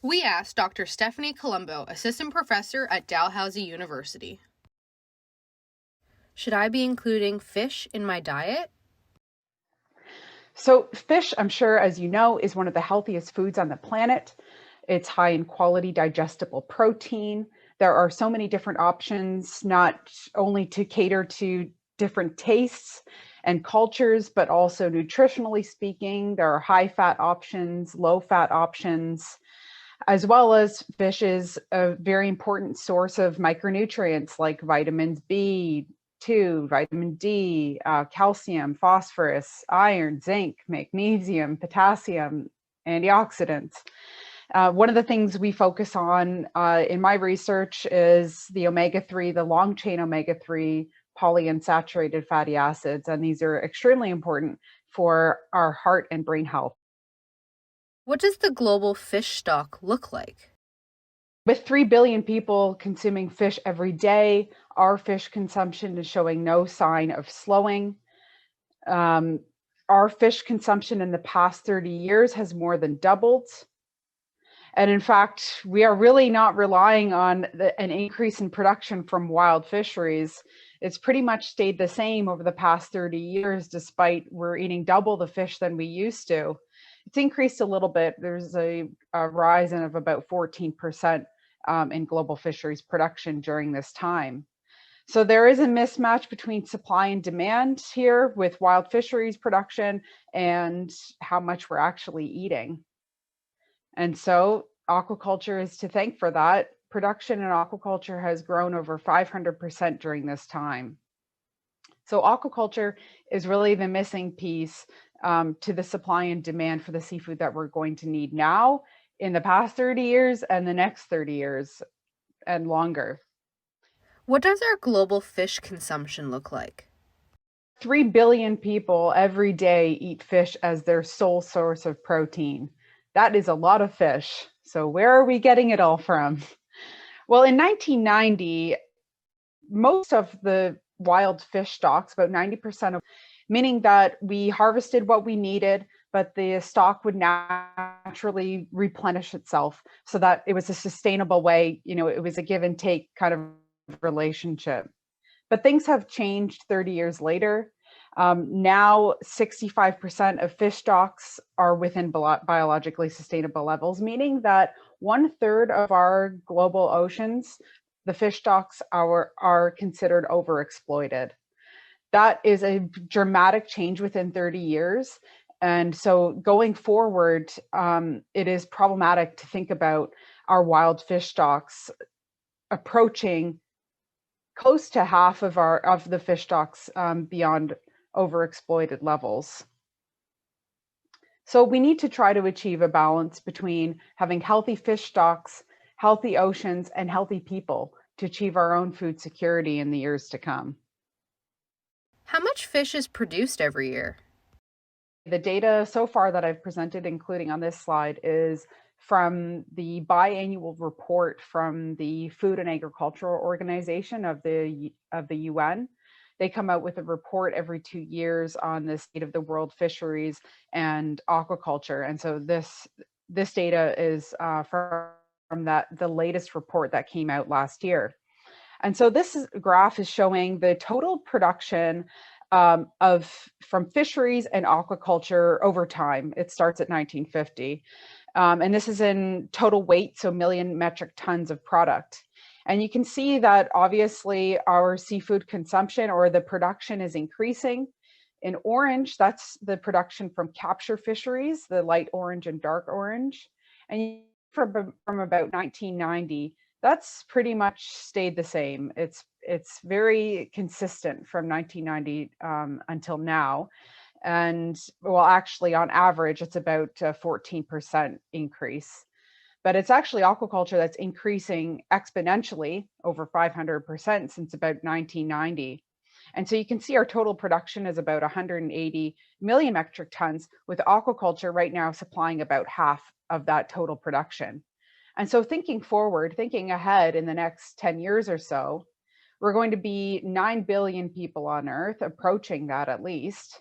We asked Dr. Stephanie Columbo, assistant professor at Dalhousie University. Should I be including fish in my diet? So fish, I'm sure, as you know, is one of the healthiest foods on the planet. It's high in quality digestible protein. There are so many different options, not only to cater to different tastes and cultures, but also nutritionally speaking. There are high fat options, low fat options, as well as fish is a very important source of micronutrients like vitamins B2, vitamin D, calcium, phosphorus, iron, zinc, magnesium, potassium, antioxidants. One of the things we focus on in my research is the omega-3, the long chain omega-3 polyunsaturated fatty acids, and these are extremely important for our heart and brain health. What does the global fish stock look like? With 3 billion people consuming fish every day, our fish consumption is showing no sign of slowing. Our fish consumption in the past 30 years has more than doubled. And in fact, we are really not relying on an increase in production from wild fisheries. It's pretty much stayed the same over the past 30 years, despite we're eating double the fish than we used to. It's increased a little bit. There's a rise of about 14% in global fisheries production during this time. So there is a mismatch between supply and demand here with wild fisheries production and how much we're actually eating. And so aquaculture is to thank for that. Production in aquaculture has grown over 500% during this time. So aquaculture is really the missing piece to the supply and demand for the seafood that we're going to need now, in the past 30 years, and the next 30 years and longer. What does our global fish consumption look like? 3 billion people every day eat fish as their sole source of protein. That is a lot of fish. So where are we getting it all from? Well, in 1990, most of the wild fish stocks, about 90% of, meaning that we harvested what we needed, but the stock would naturally replenish itself so that it was a sustainable way. It was a give and take kind of relationship. But things have changed 30 years later. Now, 65% of fish stocks are within biologically sustainable levels, meaning that 1/3 of our global oceans, the fish stocks are considered overexploited. That is a dramatic change within 30 years. And so going forward, it is problematic to think about our wild fish stocks approaching close to half of the fish stocks beyond overexploited levels. So we need to try to achieve a balance between having healthy fish stocks, healthy oceans, and healthy people to achieve our own food security in the years to come. How much fish is produced every year? The data so far that I've presented, including on this slide, is from the biannual report from the Food and Agricultural Organization of the UN. They come out with a report every 2 years on the state of the world fisheries and aquaculture. And so this data is from the latest report that came out last year. And so this graph is showing the total production from fisheries and aquaculture over time. It starts at 1950. And this is in total weight, so million metric tons of product. And you can see that obviously our seafood consumption or the production is increasing. In orange, that's the production from capture fisheries, the light orange and dark orange. And from about 1990, that's pretty much stayed the same. It's very consistent from 1990 until now. And well, actually on average, it's about a 14% increase. But it's actually aquaculture that's increasing exponentially over 500% since about 1990. And so you can see our total production is about 180 million metric tons, with aquaculture right now supplying about half of that total production. And so thinking forward, thinking ahead in the next 10 years or so, we're going to be 9 billion people on Earth, approaching that at least.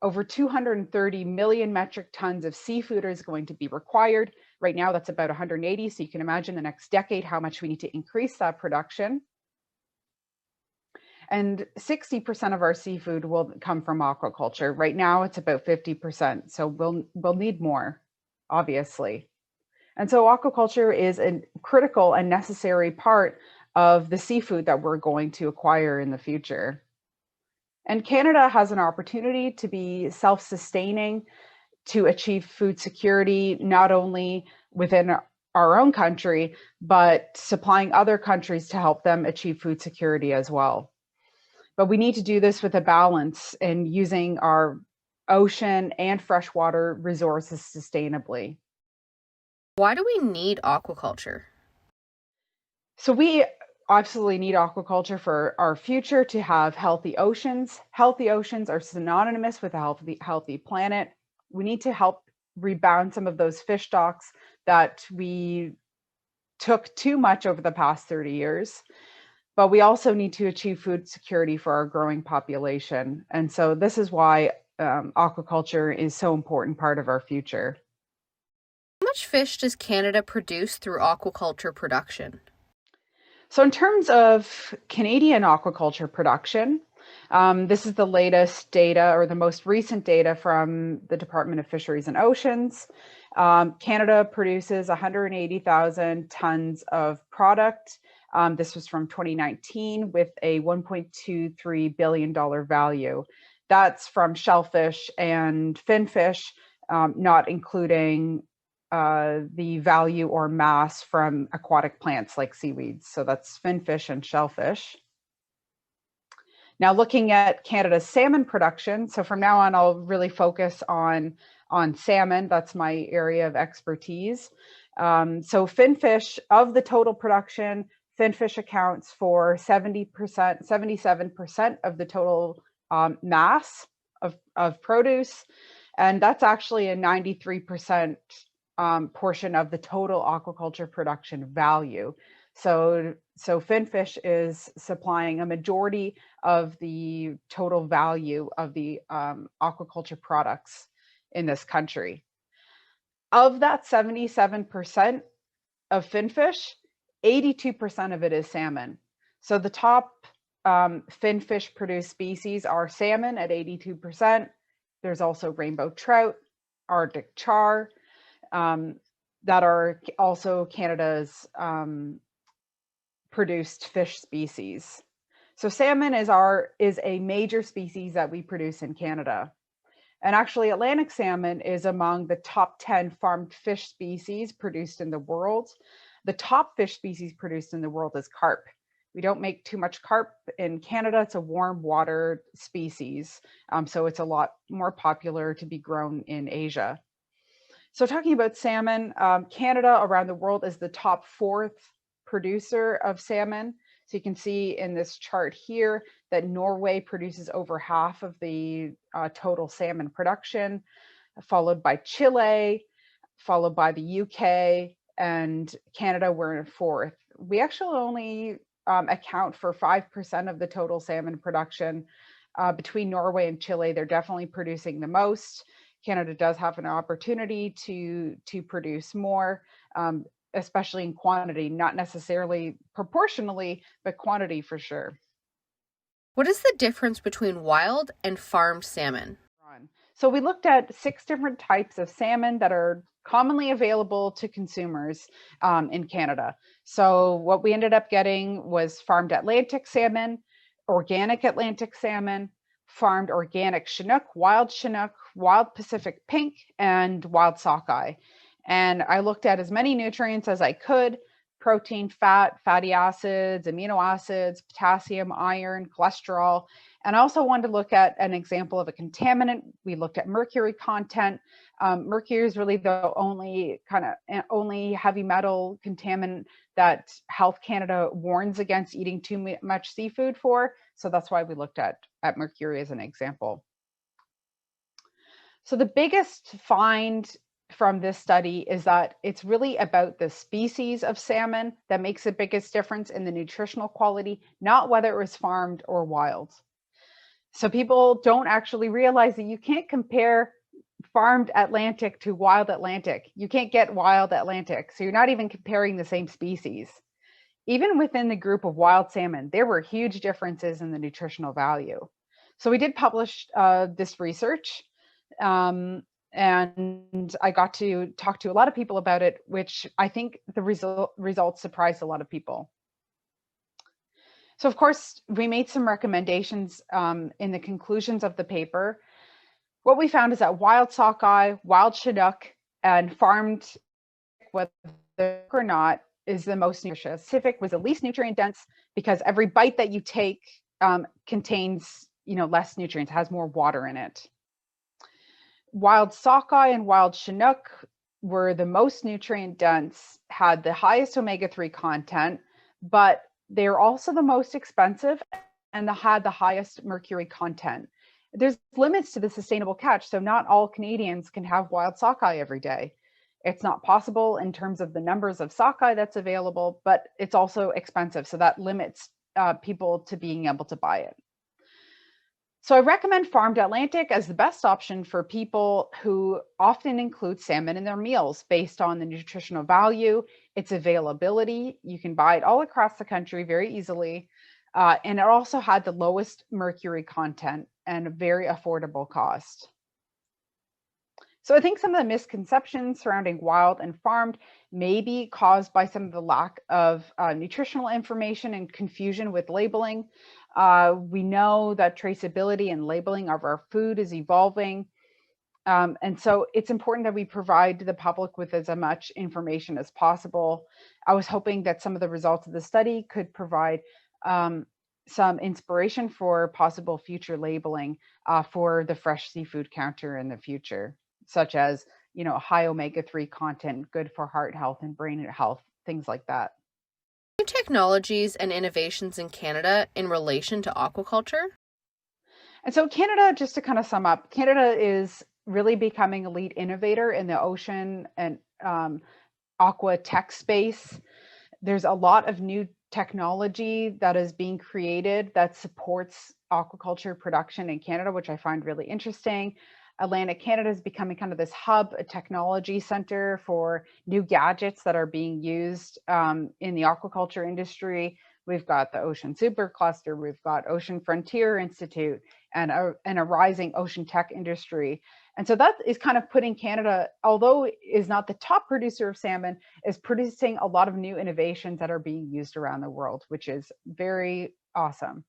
Over 230 million metric tons of seafood is going to be required. Right now, that's about 180. So you can imagine the next decade how much we need to increase that production. And 60% of our seafood will come from aquaculture. Right now, it's about 50%. So we'll need more, obviously. And so aquaculture is a critical and necessary part of the seafood that we're going to acquire in the future. And Canada has an opportunity to be self-sustaining, to achieve food security, not only within our own country, but supplying other countries to help them achieve food security as well. But we need to do this with a balance and using our ocean and freshwater resources sustainably. Why do we need aquaculture? So we absolutely need aquaculture for our future to have healthy oceans. Healthy oceans are synonymous with a healthy planet. We need to help rebound some of those fish stocks that we took too much over the past 30 years. But we also need to achieve food security for our growing population. And so this is why aquaculture is so important part of our future. How much fish does Canada produce through aquaculture production? So in terms of Canadian aquaculture production, this is the latest data or the most recent data from the Department of Fisheries and Oceans. Canada produces 180,000 tons of product. This was from 2019 with a $1.23 billion value. That's from shellfish and finfish, not including the value or mass from aquatic plants like seaweeds. So that's finfish and shellfish. Now looking at Canada's salmon production. So from now on, I'll really focus on salmon. That's my area of expertise. So finfish, of the total production, finfish accounts for 70%, 77% of the total mass of produce. And that's actually a 93% portion of the total aquaculture production value. So finfish is supplying a majority of the total value of the aquaculture products in this country. Of that 77% of finfish, 82% of it is salmon. So the top finfish produced species are salmon at 82%. There's also rainbow trout, Arctic char, that are also Canada's produced fish species. So salmon is a major species that we produce in Canada. And actually Atlantic salmon is among the top 10 farmed fish species produced in the world. The top fish species produced in the world is carp. We don't make too much carp in Canada. It's a warm water species. So it's a lot more popular to be grown in Asia. So talking about salmon, Canada around the world is the top 4th producer of salmon. So you can see in this chart here that Norway produces over half of the total salmon production, followed by Chile, followed by the UK, and Canada, we're in 4th. We actually only account for 5% of the total salmon production. Between Norway and Chile, they're definitely producing the most. Canada does have an opportunity to produce more, especially in quantity, not necessarily proportionally, but quantity for sure. What is the difference between wild and farmed salmon? So we looked at 6 different types of salmon that are commonly available to consumers in Canada. So what we ended up getting was farmed Atlantic salmon, organic Atlantic salmon, farmed organic Chinook, wild Pacific pink, and wild sockeye. And I looked at as many nutrients as I could: protein, fat, fatty acids, amino acids, potassium, iron, cholesterol. And I also wanted to look at an example of a contaminant. We looked at mercury content. Mercury is really the only heavy metal contaminant that Health Canada warns against eating too much seafood for. So that's why we looked at mercury as an example. So the biggest find from this study is that it's really about the species of salmon that makes the biggest difference in the nutritional quality, not whether it was farmed or wild. So people don't actually realize that you can't compare farmed Atlantic to wild Atlantic. You can't get wild Atlantic. So you're not even comparing the same species. Even within the group of wild salmon, there were huge differences in the nutritional value. So we did publish this research, and I got to talk to a lot of people about it, which I think the results surprised a lot of people. So of course, we made some recommendations in the conclusions of the paper. What we found is that wild sockeye, wild Chinook, and farmed, whether or not, is the most nutritious. Pacific was the least nutrient dense because every bite that you take contains, less nutrients, has more water in it. Wild sockeye and wild Chinook were the most nutrient dense, had the highest omega-3 content, but they're also the most expensive and had the highest mercury content. There's limits to the sustainable catch, so not all Canadians can have wild sockeye every day. It's not possible in terms of the numbers of sockeye that's available, but it's also expensive, so that limits people to being able to buy it. So I recommend farmed Atlantic as the best option for people who often include salmon in their meals based on the nutritional value, its availability. You can buy it all across the country very easily. And it also had the lowest mercury content and a very affordable cost. So I think some of the misconceptions surrounding wild and farmed may be caused by some of the lack of nutritional information and confusion with labeling. We know that traceability and labeling of our food is evolving. And so it's important that we provide the public with as much information as possible. I was hoping that some of the results of the study could provide some inspiration for possible future labeling for the fresh seafood counter in the future, such as, high omega-3 content, good for heart health and brain health, things like that. New technologies and innovations in Canada in relation to aquaculture? And so Canada, just to kind of sum up, Canada is really becoming a lead innovator in the ocean and aqua tech space. There's a lot of new technology that is being created that supports aquaculture production in Canada, which I find really interesting. Atlantic Canada is becoming kind of this hub, a technology center for new gadgets that are being used in the aquaculture industry. We've got the Ocean Supercluster, we've got Ocean Frontier Institute, and a rising ocean tech industry. And so that is kind of putting Canada, although it is not the top producer of salmon, is producing a lot of new innovations that are being used around the world, which is very awesome.